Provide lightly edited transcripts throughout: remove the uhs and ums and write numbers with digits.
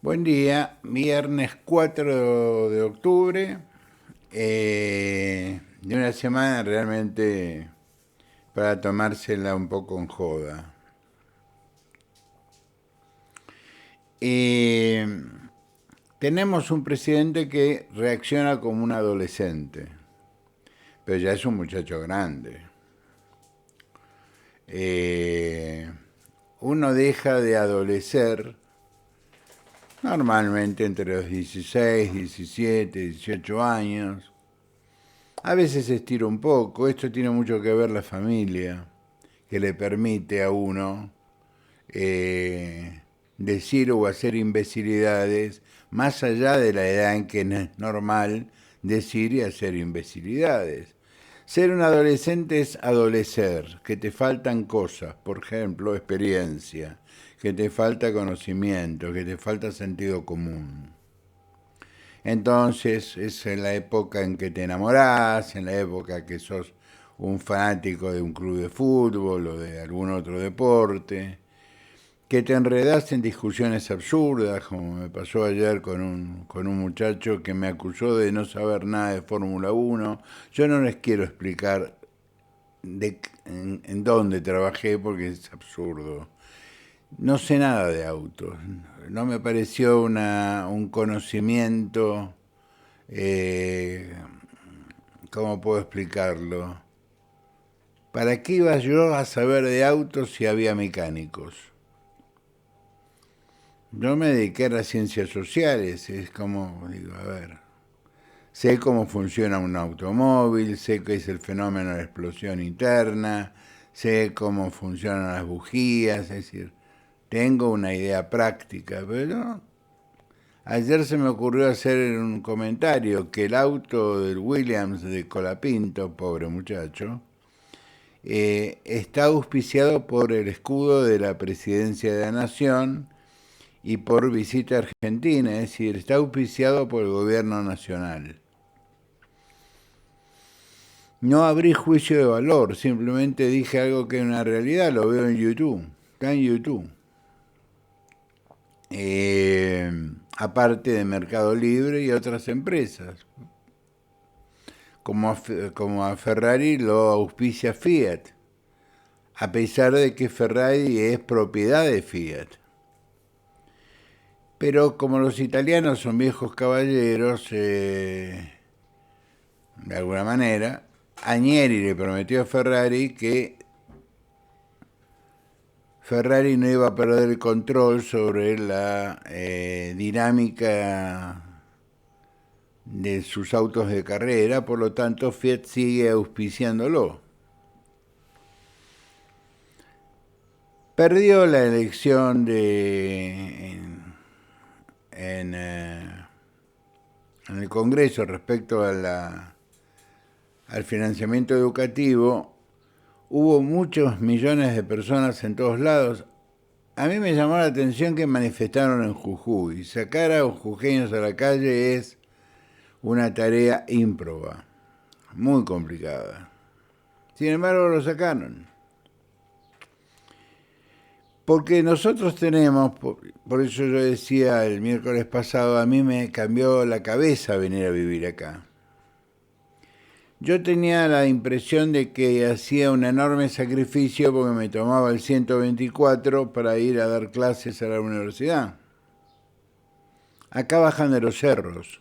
Buen día, viernes 4 de octubre, de una semana realmente para tomársela un poco en joda. Eh, Tenemos un presidente que reacciona como un adolescente, pero ya es un muchacho grande. Eh, Uno deja de adolecer normalmente entre los 16, 17, 18 años. A veces se estira un poco, esto tiene mucho que ver la familia, que le permite a uno decir o hacer imbecilidades más allá de la edad en que no es normal decir y hacer imbecilidades. Ser un adolescente es adolecer, que te faltan cosas, por ejemplo, experiencia, que te falta conocimiento, que te falta sentido común. Entonces es en la época en que te enamorás, en la época que sos un fanático de un club de fútbol o de algún otro deporte, que te enredás en discusiones absurdas, como me pasó ayer con un muchacho que me acusó de no saber nada de Fórmula Uno. Yo no les quiero explicar en dónde trabajé porque es absurdo. No sé nada de autos, no me pareció un conocimiento, eh, ¿cómo puedo explicarlo? ¿Para qué iba yo a saber de autos si había mecánicos? Yo me dediqué a las ciencias sociales, es como, digo, a ver, sé cómo funciona un automóvil, sé qué es el fenómeno de la explosión interna, sé cómo funcionan las bujías, es decir, tengo una idea práctica, pero ayer se me ocurrió hacer un comentario que el auto del Williams de Colapinto, pobre muchacho, está auspiciado por el escudo de la Presidencia de la Nación y por Visita Argentina, es decir, está auspiciado por el gobierno nacional. No abrí juicio de valor, simplemente dije algo que es una realidad, lo veo en YouTube, está en YouTube. Aparte de Mercado Libre y otras empresas, como a Ferrari lo auspicia Fiat, a pesar de que Ferrari es propiedad de Fiat. Pero como los italianos son viejos caballeros, de alguna manera, Agnelli le prometió a Ferrari que Ferrari no iba a perder el control sobre la dinámica de sus autos de carrera, por lo tanto Fiat sigue auspiciándolo. Perdió la elección en, eh, en el Congreso respecto al financiamiento educativo. Hubo muchos millones de personas en todos lados. A mí me llamó la atención que manifestaron en Jujuy. Sacar a los jujeños a la calle es una tarea ímproba, muy complicada. Sin embargo, lo sacaron. Porque nosotros tenemos, por eso yo decía el miércoles pasado, a mí me cambió la cabeza venir a vivir acá. Yo tenía la impresión de que hacía un enorme sacrificio porque me tomaba el 124 para ir a dar clases a la universidad. Acá bajan de los cerros.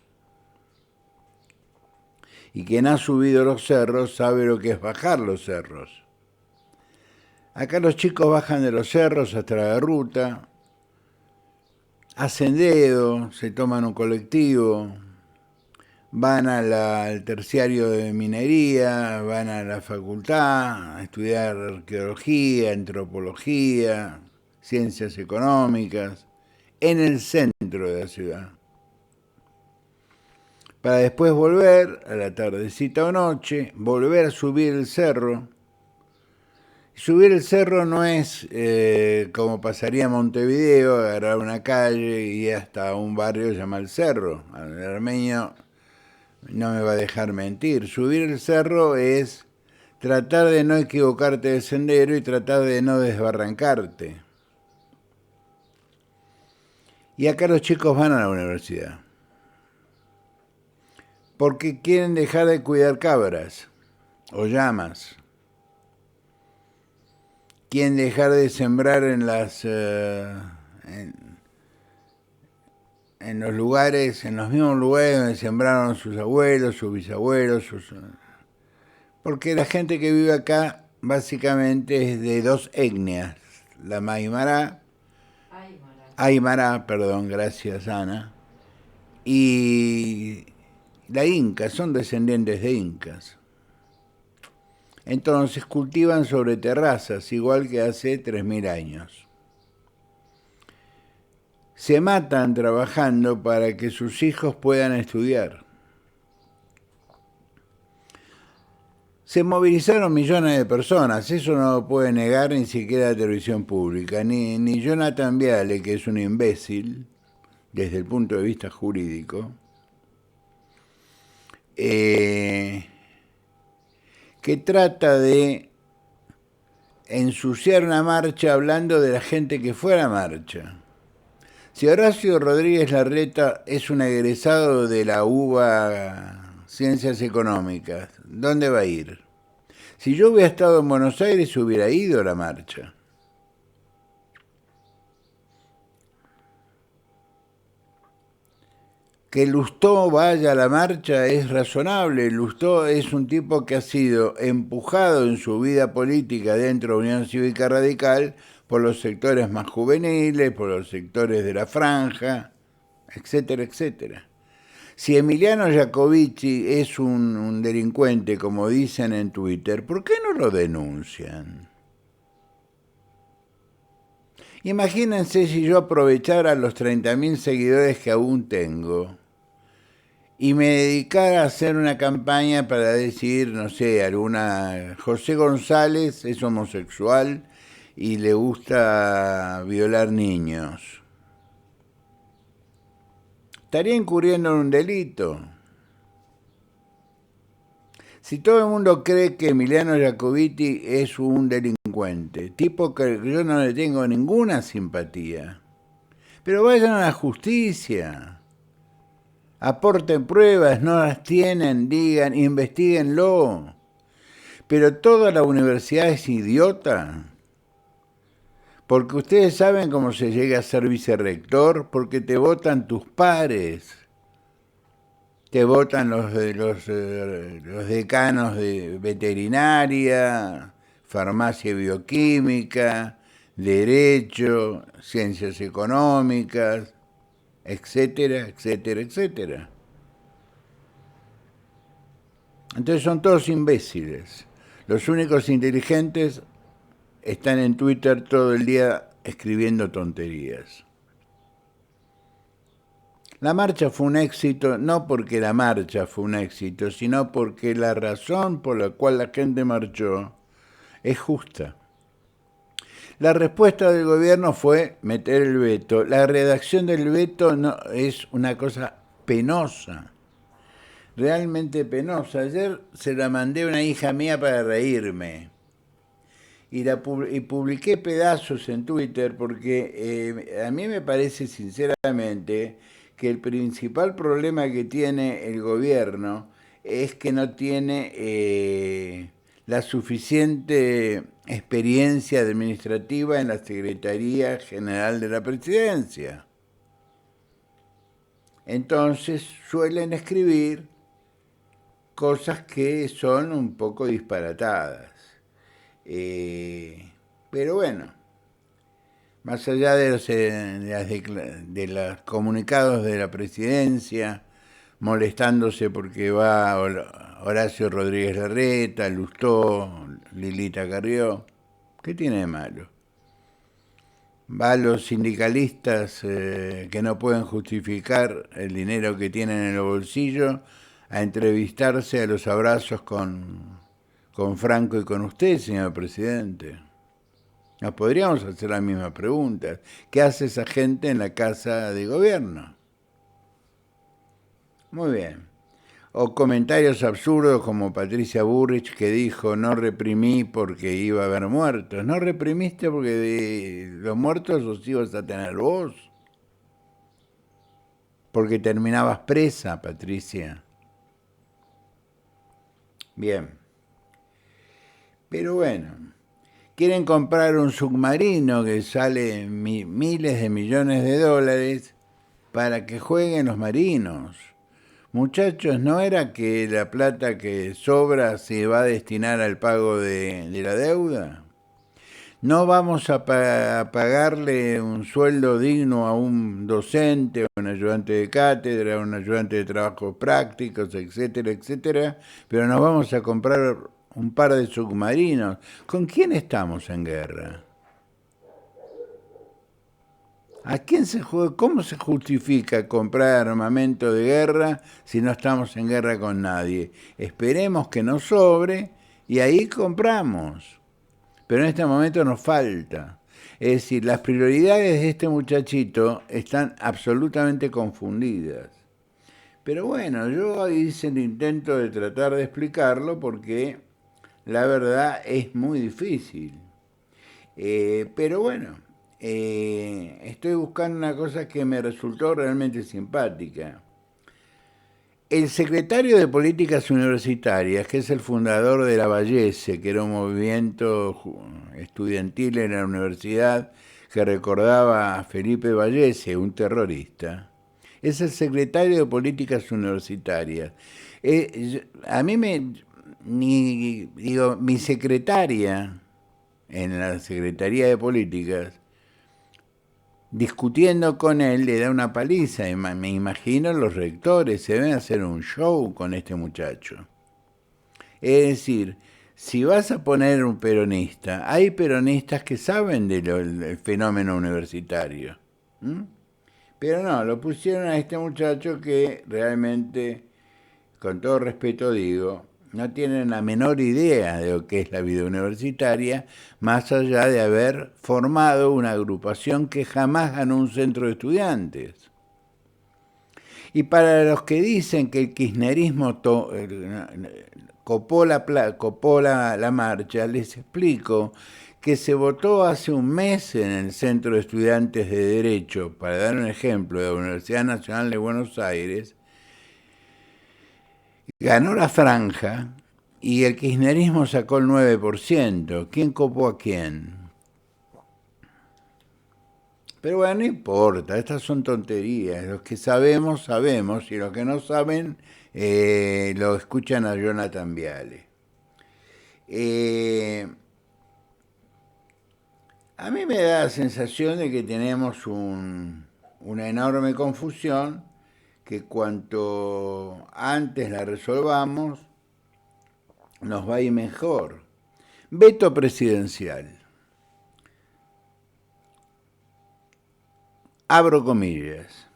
Y quien ha subido los cerros sabe lo que es bajar los cerros. Acá los chicos bajan de los cerros hasta la ruta, hacen dedo, se toman un colectivo, van al terciario de minería, van a la facultad a estudiar arqueología, antropología, ciencias económicas, en el centro de la ciudad. Para después volver a la tardecita o noche, volver a subir el cerro. Subir el cerro no es como pasaría en Montevideo, agarrar una calle y hasta un barrio llamado El Cerro. El armenio no me va a dejar mentir. Subir el cerro es tratar de no equivocarte de sendero y tratar de no desbarrancarte. Y acá los chicos van a la universidad. Porque quieren dejar de cuidar cabras o llamas. Quieren dejar de sembrar en los lugares, en los mismos lugares donde sembraron sus abuelos, sus bisabuelos, porque la gente que vive acá básicamente es de dos etnias, la Aymara, perdón, gracias Ana, y la Inca, son descendientes de incas. Entonces cultivan sobre terrazas, igual que hace 3000 años. Se matan trabajando para que sus hijos puedan estudiar. Se movilizaron millones de personas, eso no lo puede negar ni siquiera la televisión pública, ni Jonathan Viale, que es un imbécil desde el punto de vista jurídico, que trata de ensuciar una marcha hablando de la gente que fue a la marcha. Si Horacio Rodríguez Larreta es un egresado de la UBA Ciencias Económicas, ¿dónde va a ir? Si yo hubiera estado en Buenos Aires, hubiera ido a la marcha. Que Lustó vaya a la marcha es razonable. Lustó es un tipo que ha sido empujado en su vida política dentro de Unión Cívica Radical por los sectores más juveniles, por los sectores de la franja, etcétera, etcétera. Si Emiliano Jacobacci es un delincuente, como dicen en Twitter, ¿por qué no lo denuncian? Imagínense si yo aprovechara los 30.000 seguidores que aún tengo y me dedicara a hacer una campaña para decir, no sé, José González es homosexual y le gusta violar niños. Estaría incurriendo en un delito. Si todo el mundo cree que Emiliano Jacobacci es un delincuente, tipo que yo no le tengo ninguna simpatía, pero vayan a la justicia, aporten pruebas, no las tienen, digan, investiguenlo. Pero toda la universidad es idiota, porque ustedes saben cómo se llega a ser vicerrector, porque te votan tus pares. Te votan los decanos de veterinaria, farmacia y bioquímica, derecho, ciencias económicas, etcétera, etcétera, etcétera. Entonces son todos imbéciles. Los únicos inteligentes están en Twitter todo el día escribiendo tonterías. La marcha fue un éxito, no porque la marcha fue un éxito, sino porque la razón por la cual la gente marchó es justa. La respuesta del gobierno fue meter el veto. La redacción del veto no, es una cosa penosa, realmente penosa. Ayer se la mandé a una hija mía para reírme y publiqué pedazos en Twitter porque a mí me parece sinceramente que el principal problema que tiene el gobierno es que no tiene la suficiente experiencia administrativa en la Secretaría General de la Presidencia. Entonces suelen escribir cosas que son un poco disparatadas. Pero bueno, más allá de los comunicados de la presidencia, molestándose porque va Horacio Rodríguez Larreta, Lustó, Lilita Carrió, ¿qué tiene de malo? Va a los sindicalistas que no pueden justificar el dinero que tienen en el bolsillo a entrevistarse a los abrazos con Franco y con usted, señor presidente. Nos podríamos hacer la misma pregunta. ¿Qué hace esa gente en la casa de gobierno? Muy bien. O comentarios absurdos como Patricia Burrich que dijo no reprimí porque iba a haber muertos. No reprimiste porque de los muertos los ibas a tener vos. porque terminabas presa, Patricia. Bien. Pero bueno, quieren comprar un submarino que sale miles de millones de dólares para que jueguen los marinos. Muchachos, ¿no era que la plata que sobra se va a destinar al pago de la deuda? ¿No vamos a pagarle un sueldo digno a un docente, a un ayudante de cátedra, a un ayudante de trabajos prácticos, etcétera, etcétera? Pero nos vamos a comprar un par de submarinos. ¿Con quién estamos en guerra? ¿A quién cómo se justifica comprar armamento de guerra si no estamos en guerra con nadie? Esperemos que nos sobre y ahí compramos. Pero en este momento nos falta. Es decir, las prioridades de este muchachito están absolutamente confundidas. Pero bueno, yo hice el intento de tratar de explicarlo porque la verdad es muy difícil. Pero bueno, estoy buscando una cosa que me resultó realmente simpática. El secretario de Políticas Universitarias, que es el fundador de la Vallese, que era un movimiento estudiantil en la universidad que recordaba a Felipe Vallese, un terrorista, es el secretario de Políticas Universitarias. A mí mi secretaria en la Secretaría de Políticas, discutiendo con él, le da una paliza. Y me imagino los rectores se deben hacer un show con este muchacho. Es decir, si vas a poner un peronista, hay peronistas que saben del fenómeno universitario. ¿Mm? Pero no, lo pusieron a este muchacho que realmente, con todo respeto digo, no tienen la menor idea de lo que es la vida universitaria, más allá de haber formado una agrupación que jamás ganó un centro de estudiantes. Y para los que dicen que el kirchnerismo copó la marcha, les explico que se votó hace un mes en el Centro de Estudiantes de Derecho, para dar un ejemplo, de la Universidad Nacional de Buenos Aires, ganó la franja y el kirchnerismo sacó el 9%. ¿Quién copó a quién? Pero bueno, no importa, estas son tonterías. Los que sabemos, sabemos, y los que no saben, lo escuchan a Jonathan Viale. A mí me da la sensación de que tenemos una enorme confusión, que cuanto antes la resolvamos, nos va a ir mejor. Veto presidencial. Abro comillas.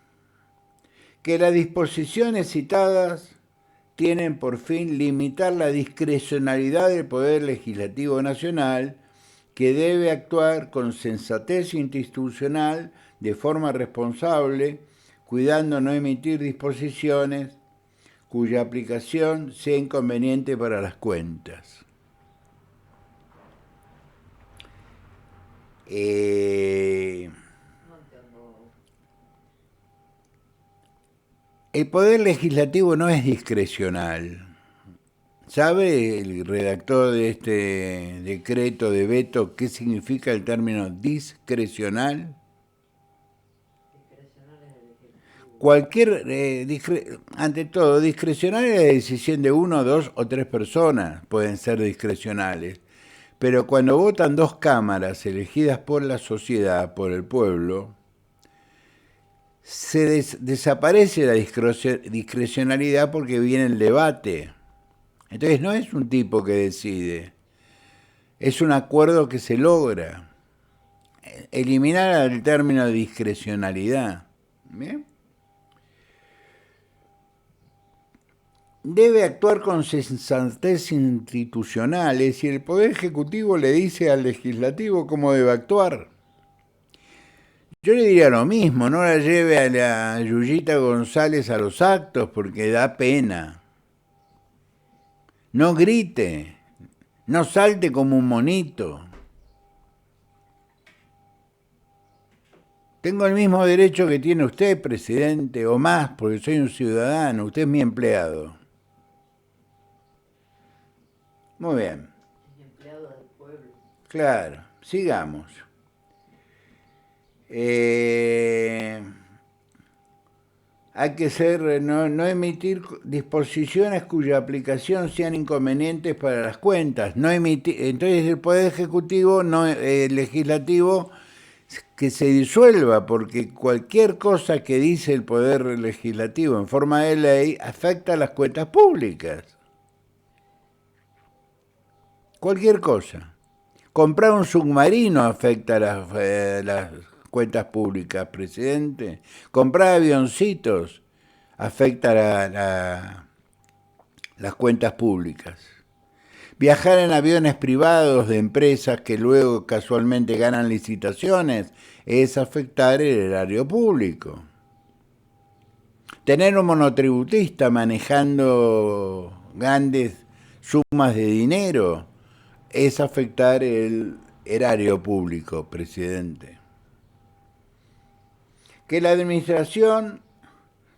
Que las disposiciones citadas tienen por fin limitar la discrecionalidad del Poder Legislativo Nacional, que debe actuar con sensatez institucional, de forma responsable, cuidando no emitir disposiciones cuya aplicación sea inconveniente para las cuentas. El Poder Legislativo no es discrecional. ¿Sabe el redactor de este decreto de veto qué significa el término discrecional? Ante todo, discrecional es la decisión de uno, dos o tres personas, pueden ser discrecionales. Pero cuando votan dos cámaras elegidas por la sociedad, por el pueblo, se desaparece la discrecionalidad porque viene el debate. Entonces no es un tipo que decide, es un acuerdo que se logra. Eliminar el término discrecionalidad. ¿Bien? Debe actuar con sensatez institucional, es decir, el Poder Ejecutivo le dice al Legislativo cómo debe actuar. Yo le diría lo mismo, no la lleve a la Yuyita González a los actos porque da pena. No grite, no salte como un monito. Tengo el mismo derecho que tiene usted, presidente, o más, porque soy un ciudadano, usted es mi empleado. Muy bien. Empleado del pueblo. Claro, sigamos. Hay que no emitir disposiciones cuya aplicación sean inconvenientes para las cuentas. No emitir, entonces el Poder Ejecutivo, Legislativo, que se disuelva, porque cualquier cosa que dice el Poder Legislativo en forma de ley afecta a las cuentas públicas. Cualquier cosa. Comprar un submarino afecta a las cuentas públicas, presidente. Comprar avioncitos afecta a las cuentas públicas. Viajar en aviones privados de empresas que luego casualmente ganan licitaciones es afectar el erario público. Tener un monotributista manejando grandes sumas de dinero es afectar el erario público, presidente. Que la administración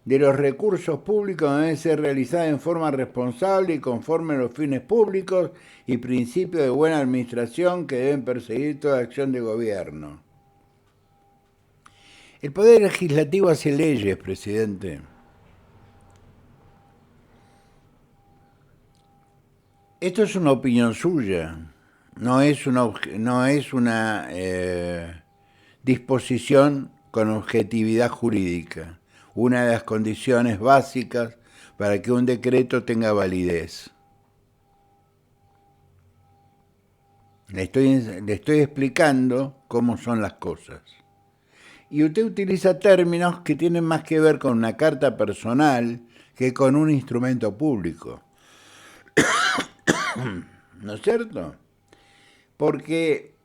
de los recursos públicos debe ser realizada en forma responsable y conforme a los fines públicos y principios de buena administración que deben perseguir toda acción de gobierno. El Poder Legislativo hace leyes, presidente. Esto es una opinión suya, no es una disposición con objetividad jurídica, una de las condiciones básicas para que un decreto tenga validez. Le estoy explicando cómo son las cosas. Y usted utiliza términos que tienen más que ver con una carta personal que con un instrumento público. ¿No es cierto? Porque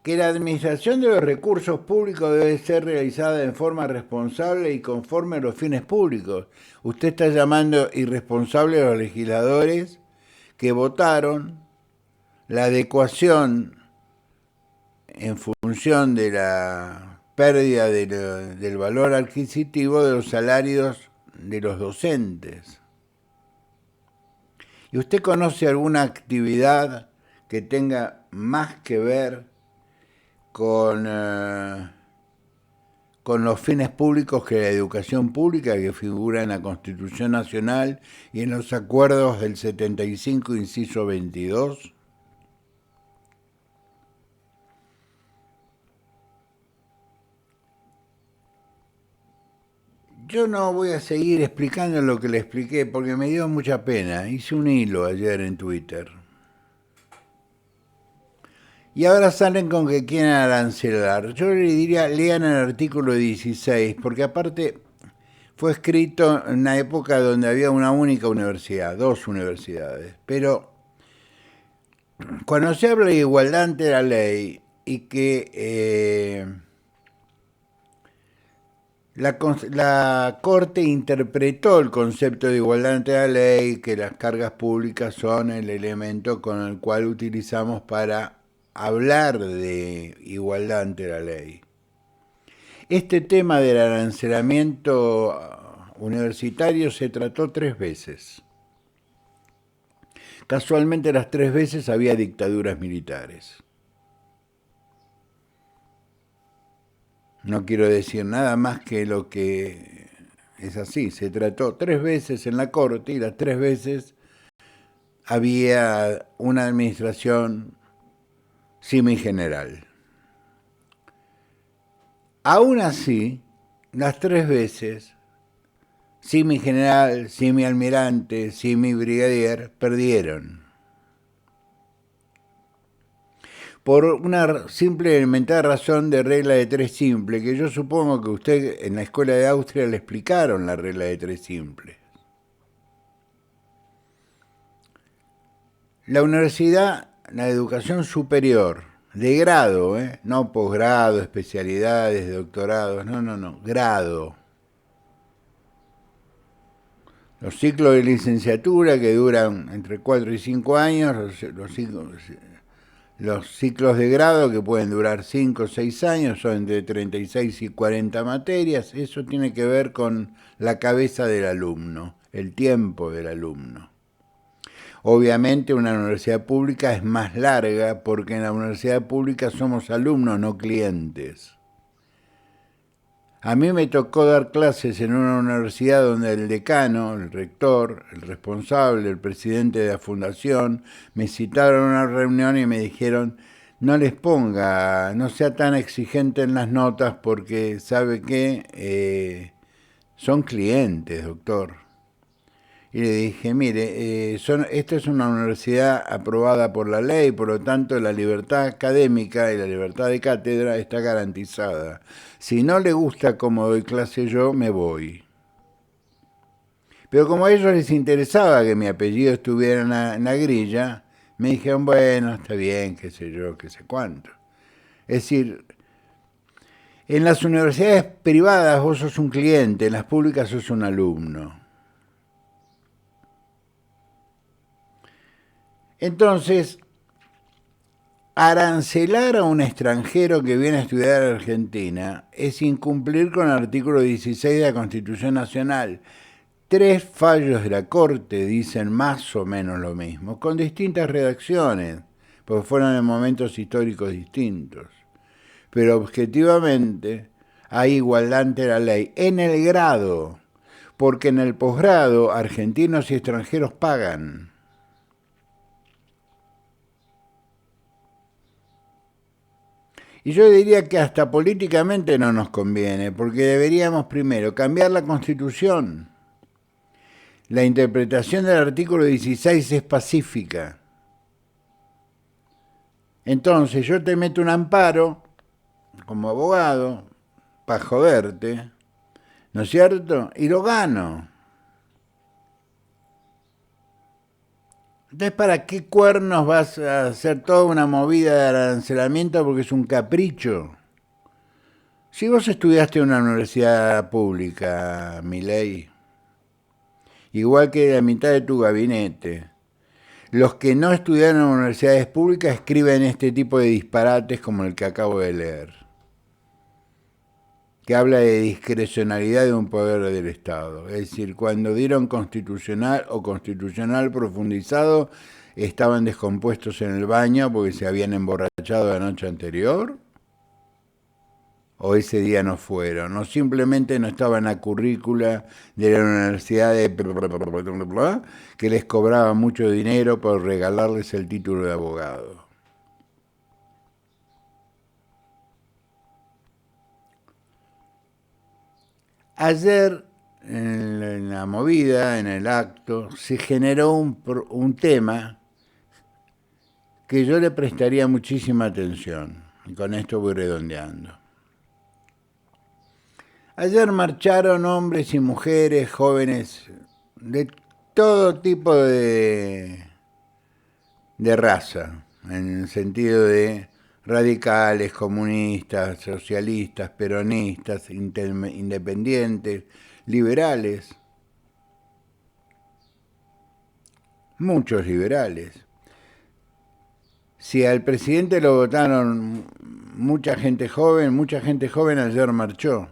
que la administración de los recursos públicos debe ser realizada en forma responsable y conforme a los fines públicos. Usted está llamando irresponsables a los legisladores que votaron la adecuación en función de la pérdida del valor adquisitivo de los salarios de los docentes. ¿Y usted conoce alguna actividad que tenga más que ver con los fines públicos que la educación pública, que figura en la Constitución Nacional y en los acuerdos del 75, inciso 22? Yo no voy a seguir explicando lo que le expliqué porque me dio mucha pena. Hice un hilo ayer en Twitter. Y ahora salen con que quieren arancelar. Yo le diría, lean el artículo 16, porque aparte fue escrito en una época donde había una única universidad, dos universidades. Pero cuando se habla de igualdad ante la ley y que la Corte interpretó el concepto de igualdad ante la ley, que las cargas públicas son el elemento con el cual utilizamos para hablar de igualdad ante la ley. Este tema del arancelamiento universitario se trató 3 veces. Casualmente las 3 veces había dictaduras militares. No quiero decir nada más que lo que es así. Se trató 3 veces en la Corte y las 3 veces había una administración semigeneral. Aún así, las 3 veces, semigeneral, semialmirante, semibrigadier, perdieron. Por una simple y elemental razón de regla de 3 simple, que yo supongo que usted en la escuela de Austria le explicaron la regla de 3 simple. La universidad, la educación superior, de grado, no posgrado, especialidades, doctorados, no, grado. Los ciclos de licenciatura que duran entre 4 y 5 años, Los ciclos de grado, que pueden durar 5 o 6 años, son entre 36 y 40 materias. Eso tiene que ver con la cabeza del alumno, el tiempo del alumno. Obviamente una universidad pública es más larga porque en la universidad pública somos alumnos, no clientes. A mí me tocó dar clases en una universidad donde el decano, el rector, el responsable, el presidente de la fundación, me citaron a una reunión y me dijeron, no les ponga, no sea tan exigente en las notas porque sabe que son clientes, doctor. Y le dije, mire, esta es una universidad aprobada por la ley, por lo tanto la libertad académica y la libertad de cátedra está garantizada. Si no le gusta cómo doy clase yo, me voy. Pero como a ellos les interesaba que mi apellido estuviera en la grilla, me dijeron, bueno, está bien, qué sé yo, qué sé cuánto. Es decir, en las universidades privadas vos sos un cliente, en las públicas sos un alumno. Entonces, arancelar a un extranjero que viene a estudiar a Argentina es incumplir con el artículo 16 de la Constitución Nacional. 3 fallos de la Corte dicen más o menos lo mismo, con distintas redacciones, porque fueron en momentos históricos distintos. Pero objetivamente hay igualdad ante la ley en el grado, porque en el posgrado argentinos y extranjeros pagan. Y yo diría que hasta políticamente no nos conviene, porque deberíamos primero cambiar la Constitución. La interpretación del artículo 16 es pacífica. Entonces yo te meto un amparo como abogado para joderte, ¿no es cierto? Y lo gano. Entonces, ¿para qué cuernos vas a hacer toda una movida de arancelamiento porque es un capricho? Si vos estudiaste en una universidad pública, Milei, igual que la mitad de tu gabinete, los que no estudiaron en universidades públicas escriben este tipo de disparates como el que acabo de leer, que habla de discrecionalidad de un poder del Estado. Es decir, cuando dieron constitucional o constitucional profundizado, estaban descompuestos en el baño porque se habían emborrachado la noche anterior, o ese día no fueron, o simplemente no estaban en la currícula de la universidad que les cobraba mucho dinero por regalarles el título de abogado. Ayer, en la movida, en el acto, se generó un tema que yo le prestaría muchísima atención, y con esto voy redondeando. Ayer marcharon hombres y mujeres, jóvenes, de todo tipo de raza, en el sentido de radicales, comunistas, socialistas, peronistas, independientes, liberales, muchos liberales. Si al presidente lo votaron mucha gente joven ayer marchó.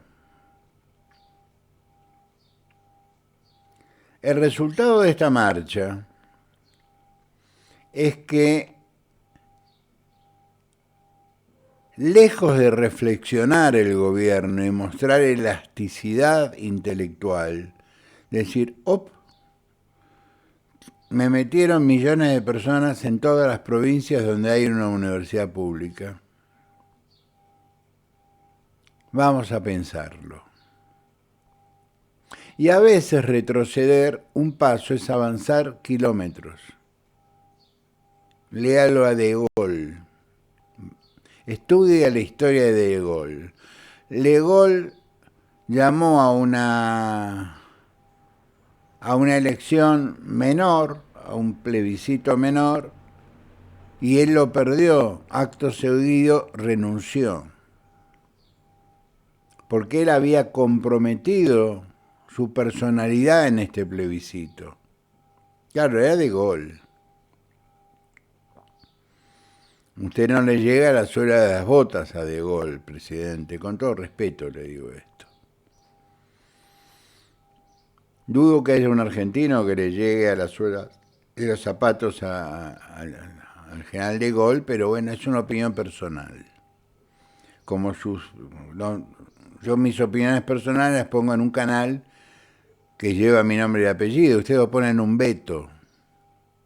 El resultado de esta marcha es que, lejos de reflexionar el gobierno y mostrar elasticidad intelectual, decir, me metieron millones de personas en todas las provincias donde hay una universidad pública. Vamos a pensarlo. Y a veces retroceder un paso es avanzar kilómetros. Léalo a De Gaulle. Estudia la historia de De Gaulle. De Gaulle llamó a una elección menor, a un plebiscito menor, y él lo perdió. Acto seguido renunció. Porque él había comprometido su personalidad en este plebiscito. Claro, era De Gaulle. Usted no le llega a la suela de las botas a De Gaulle, presidente. Con todo respeto le digo esto. Dudo que haya un argentino que le llegue a la suela de los zapatos al general De Gaulle, pero bueno, es una opinión personal. Como yo mis opiniones personales las pongo en un canal que lleva mi nombre y apellido. Ustedes lo ponen en un veto,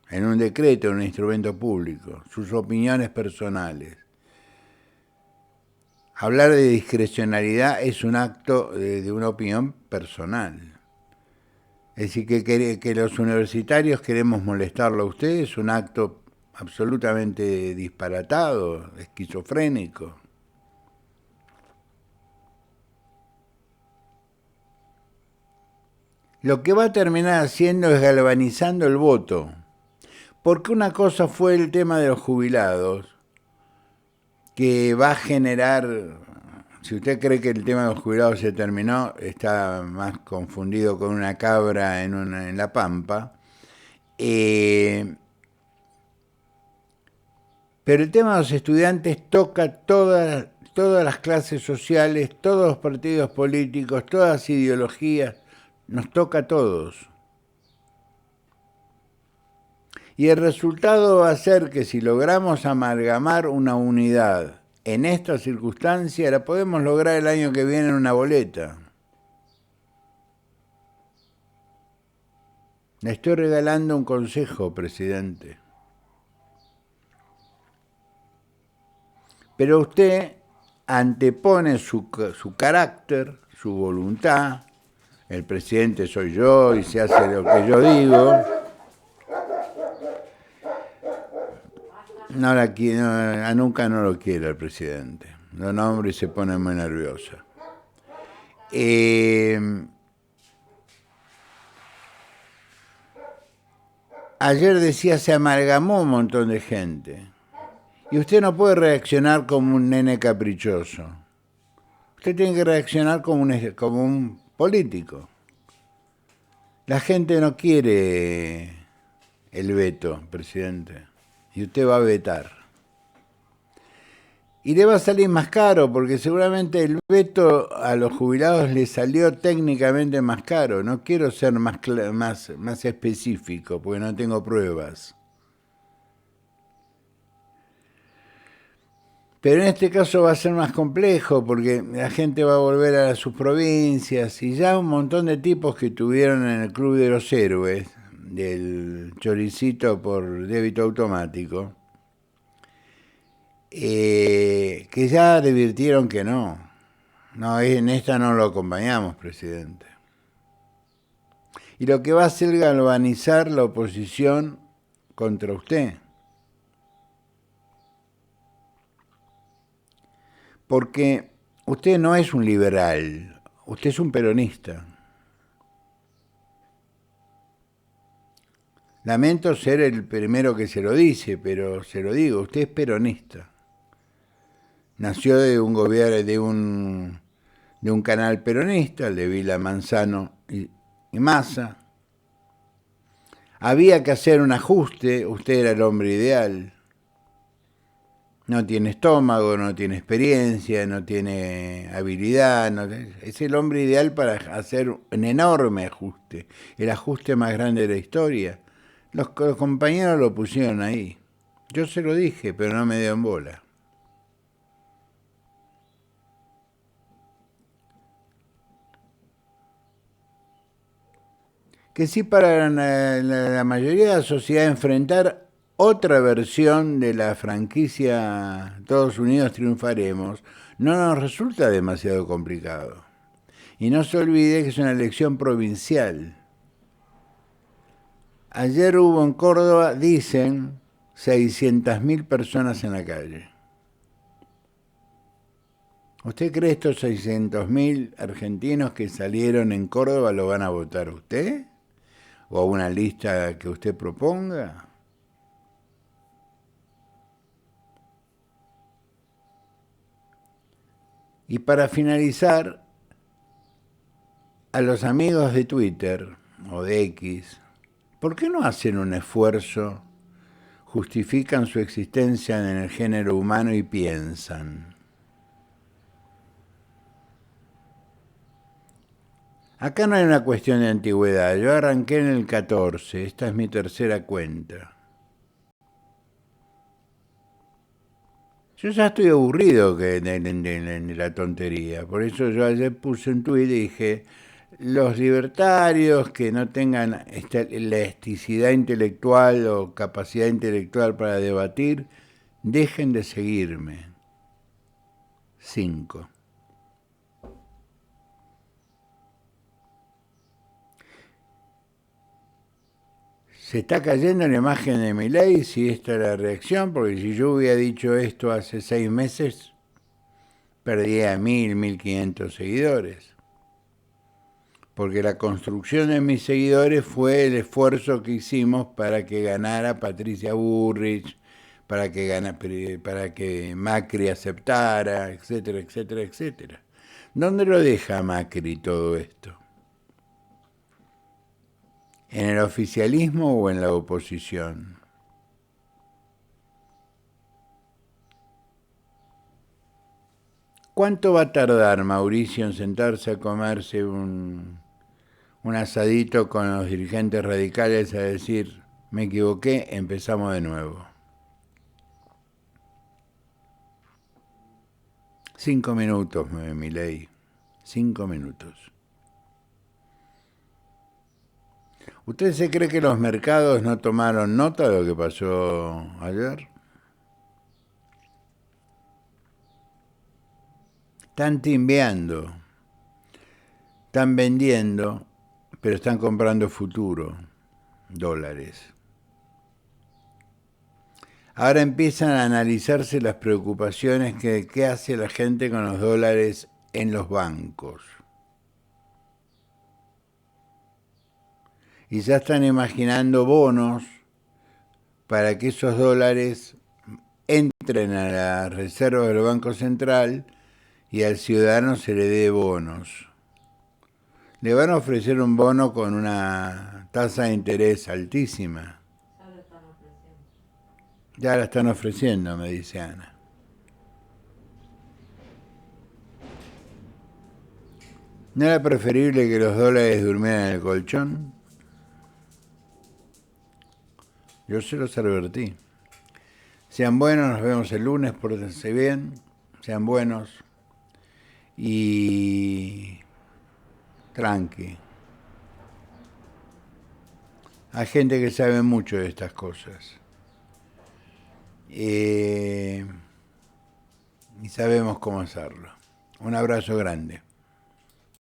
en un decreto, en un instrumento público, sus opiniones personales. Hablar de discrecionalidad es un acto de una opinión personal. Es decir, que los universitarios queremos molestarlo a ustedes es un acto absolutamente disparatado, esquizofrénico. Lo que va a terminar haciendo es galvanizando el voto. Porque una cosa fue el tema de los jubilados, que va a generar, si usted cree que el tema de los jubilados se terminó, está más confundido con una cabra en la pampa. Pero el tema de los estudiantes toca todas las clases sociales, todos los partidos políticos, todas las ideologías, nos toca a todos. Y el resultado va a ser que si logramos amalgamar una unidad en esta circunstancia, la podemos lograr el año que viene en una boleta. Le estoy regalando un consejo, presidente. Pero usted antepone su carácter, su voluntad. El presidente soy yo y se hace lo que yo digo. Nunca no lo quiere el presidente. Lo nombra y se pone muy nerviosa. Ayer decía, se amalgamó un montón de gente. Y usted no puede reaccionar como un nene caprichoso. Usted tiene que reaccionar como un político. La gente no quiere el veto, presidente. Y usted va a vetar. Y le va a salir más caro, porque seguramente el veto a los jubilados le salió técnicamente más caro. No quiero ser más específico, porque no tengo pruebas. Pero en este caso va a ser más complejo, porque la gente va a volver a sus provincias, y ya un montón de tipos que tuvieron en el Club de los Héroes, del choricito por débito automático, que ya advirtieron que no, en esta no lo acompañamos, presidente. Y lo que va a hacer es galvanizar la oposición contra usted. Porque usted no es un liberal, usted es un peronista. Lamento ser el primero que se lo dice, pero se lo digo, usted es peronista. Nació de un gobierno, de un canal peronista, el de Vila Manzano y Massa. Había que hacer un ajuste, usted era el hombre ideal. No tiene estómago, no tiene experiencia, no tiene habilidad. Es el hombre ideal para hacer un enorme ajuste, el ajuste más grande de la historia. Los compañeros lo pusieron ahí. Yo se lo dije, pero no me dio en bola. Que sí, para la mayoría de la sociedad enfrentar otra versión de la franquicia Todos Unidos Triunfaremos no nos resulta demasiado complicado. Y no se olvide que es una elección provincial. Ayer hubo en Córdoba, dicen, 600.000 personas en la calle. ¿Usted cree estos 600.000 argentinos que salieron en Córdoba lo van a votar a usted? ¿O a una lista que usted proponga? Y para finalizar, a los amigos de Twitter o de X, ¿por qué no hacen un esfuerzo justifican su existencia en el género humano y piensan. Acá no hay una cuestión de antigüedad. Yo arranqué en el 14. Esta es mi tercera cuenta. Yo ya estoy aburrido de la tontería. Por eso yo ayer puse un tuit y dije, los libertarios que no tengan elasticidad intelectual o capacidad intelectual para debatir, dejen de seguirme. 5. Se está cayendo la imagen de Milei si esta es la reacción, porque si yo hubiera dicho esto hace 6 meses, perdía 1.000, 1.500 seguidores. Porque la construcción de mis seguidores fue el esfuerzo que hicimos para que ganara Patricia Bullrich, para que Macri aceptara, etcétera, etcétera, etcétera. ¿Dónde lo deja Macri todo esto? ¿En el oficialismo o en la oposición? ¿Cuánto va a tardar Mauricio en sentarse a comerse un asadito con los dirigentes radicales a decir, me equivoqué, empezamos de nuevo? 5 minutos, Milei. 5 minutos. ¿Usted se cree que los mercados no tomaron nota de lo que pasó ayer? Están timbeando, están vendiendo, pero están comprando futuro, dólares. Ahora empiezan a analizarse las preocupaciones que qué hace la gente con los dólares en los bancos. Y ya están imaginando bonos para que esos dólares entren a la reserva del Banco Central y al ciudadano se le dé bonos. Le van a ofrecer un bono con una tasa de interés altísima. Ya lo están ofreciendo. Ya la están ofreciendo, me dice Ana. ¿No era preferible que los dólares durmieran en el colchón? Yo se los advertí. Sean buenos, nos vemos el lunes, pórtense bien, sean buenos y tranqui. Hay gente que sabe mucho de estas cosas. Y sabemos cómo hacerlo. Un abrazo grande.